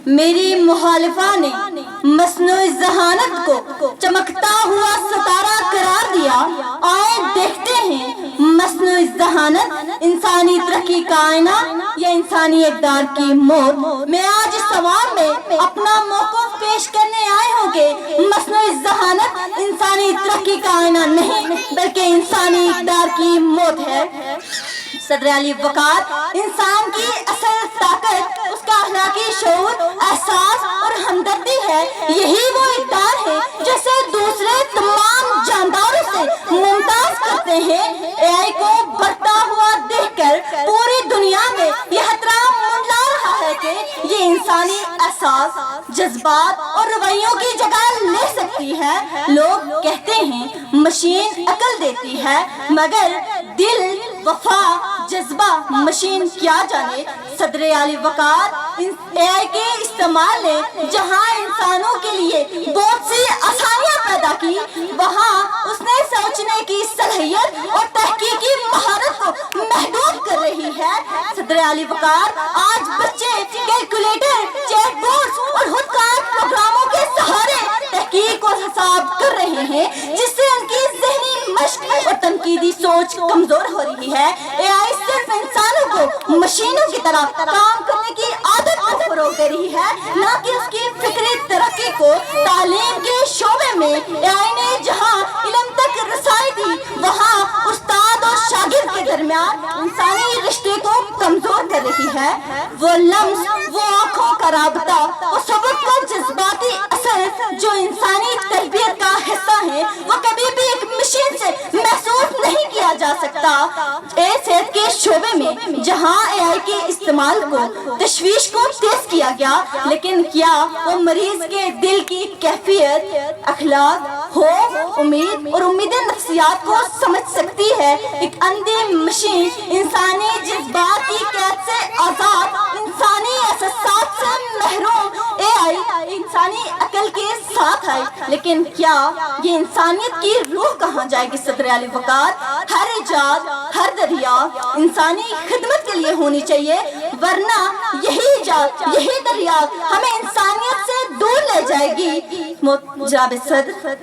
मेरी मुखालिफा ने मसनूई ज़हानत को चमकता हुआ सितारा करार दिया। आए देखते हैं मसनूई ज़हानत इंसानी तरक्की का आईना या इंसानी इक़दार की मौत। मैं आज इस सवाल में अपना मौक़िफ़ पेश करने आए हूँ कि मसनूई ज़हानत इंसानी तरक्की का आईना नहीं बल्कि इंसानी इक़दार की मौत है। सदर अली वक़ार इंसान की असल ताकत उसका अखलाकी शऊर, एहसास और हमदर्दी है। यही वो इक़दार है जैसे दूसरे तमाम जानदारों से मुमताज करते हैं। एआई को बढ़ता हुआ देखकर पूरी दुनिया में यह एहतराम मंडला रहा है कि ये इंसानी एहसास, जज्बात और रवैयों की जगह ले सकती है। लोग कहते हैं मशीन अकल देती है, मगर दिल, वफा, जज्बा मशीन क्या जाने। सदर आली वक़ार एआई के इस्तेमाल ने जहां इंसानों के लिए बहुत सी आसानियां पैदा की, वहां उसने सोचने की सलाहियत और तहकीकी महारत को महदूद कर रही है। सदर आली वक़ार आज बच्चे कैलकुलेटर, चैटबॉट्स और खुदकार प्रोग्रामों के सहारे तहकीक और हिसाब कर रहे हैं, जिससे उनकी ज़हनी मश्क और तनकीदी सोच कमजोर हो रही है। एआई सिर्फ इंसानों को मशीनों की तरह काम करने की आदत को फरोग दे रही है, न कि उसकी फिक्री तरक्की को। तालीम के शोबे में एआई ने जहां इल्म तक रसाई दी, वहां उस्ताद और शागिर्द के दरमियान इंसानी रिश्ते को कमजोर कर रही है। वो लम्स, वो आंखों का राबता, वो सबक का जज्बाती असर जो इंसानी तरबियत का हिस्सा है, वो कभी भी एक मशीन से महसूस नहीं किया जा सकता। सेहत के शोबे में जहां एआई के इस्तेमाल को तशवीश को तेज किया गया, लेकिन क्या वो मरीज के दिल की कैफियत, अखलाक, खौफ, उम्मीद और उम्मीद नफ्सियात को समझ सकती है? एक अंधी मशीन इंसानी जज्बात की कैद से आजाद, इंसानी एहसास से महरूम एआई इंसानी अकल के साथ आई, लेकिन क्या ये इंसानियत की रूह कहाँ जाएगी? सदर आली वक़ार हर इजाद, हर दरिया इंसानी खिदमत के लिए होनी चाहिए, वरना यही इजाद, यही दरिया हमें इंसानियत से दूर ले जाएगी। जनाब सदर,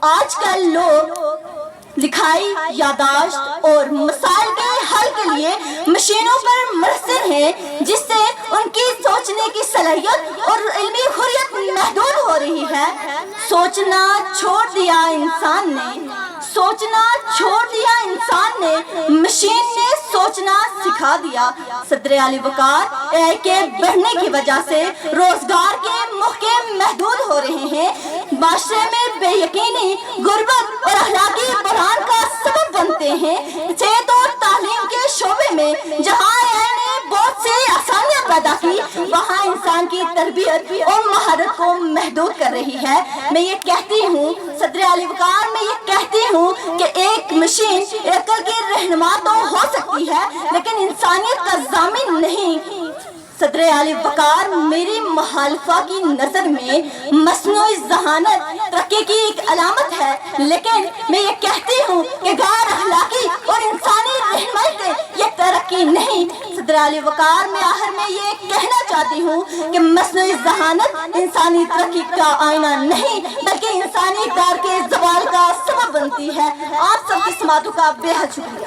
आजकल लोग लिखाई, यादाश्त और मसाइल के हल के लिए मशीनों पर मुनहसर हैं, जिससे उनकी सोचने की सलाहियत और इल्मी हुर्रियत महदूद हो रही है। सोचना छोड़ दिया इंसान ने, सोचना छोड़ दिया इंसान ने, मशीन ने सोचना सिखा दिया। सदर आली वक़ार एआई के बढ़ने की वजह से रोजगार के मौके महदूद हो रहे हैं, माशरे में बेयकीनी, गुर्बत और अखलाकी बुरहान का सबब बनते हैं। सेहत और तालीम के शोबे में जहां एआई ने बहुत से आसानियां पैदा की, वहां इंसान की तरबियत और महारत को महदूद कर रही है। मैं ये कहती हूँ सदर आली वक़ार, मैं ये कहती हूँ कि एक मशीन अकल की रहनुमा तो हो सकती है, लेकिन इंसानियत का ज़ामिन नहीं। सदर आली वक़ार मेरी मुखालिफा की नज़र में मसनूई ज़हानत तरक्की की एक अलामत है, लेकिन मैं ये कहती हूँ कि गैर अखलाकी और इंसानी रहनुमाई से ये तरक्की नहीं। सदर आली वक़ार मैं आखिर में ये कहना चाहती हूँ कि मसनूई ज़हानत इंसानी तरक्की का आईना नहीं बल्कि इंसानी इक़दार के ज़वाल का सबब बनती है। आप सबकी समातों का बेहद शुक्रिया।